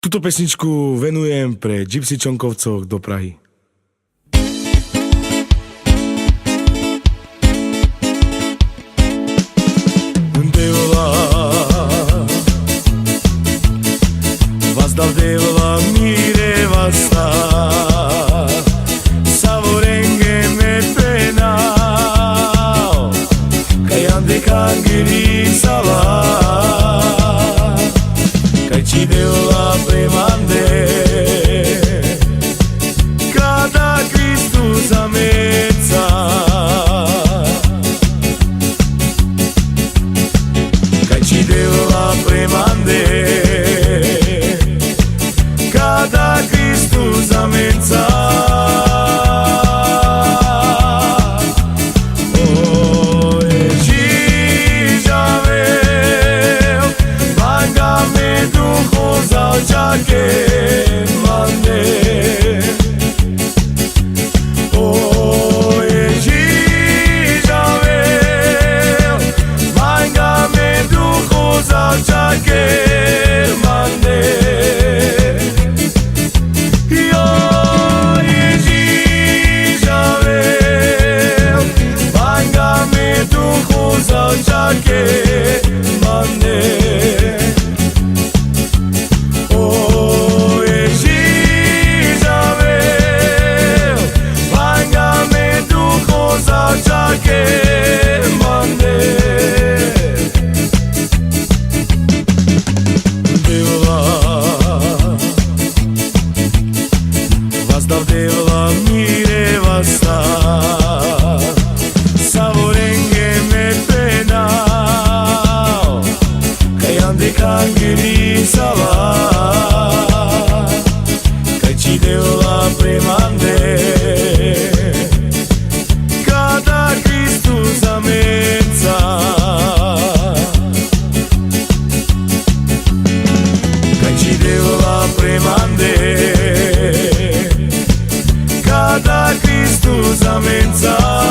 Túto pesničku venujem pre Gypsy Čonkovcov do Prahy. Vas dal devla mire vasta Savorenge me penao Kaj ande kangeri sala Kaj ci devla premande Kada Cristu zameca Kaj ci devla premande Kada Cristu zameca Oje Žižavel Vanga me duho zavčake mande Oje Žižavel Vanga me duho zavčake mande Zavčake mande Oje Žižavel Vanga me duho zavčake mande Devla Vas dal devla mire vasta Kangeri sala Kaj ci devla premande Kada Cristu zameca Kaj ci devla premande Kada Cristu zameca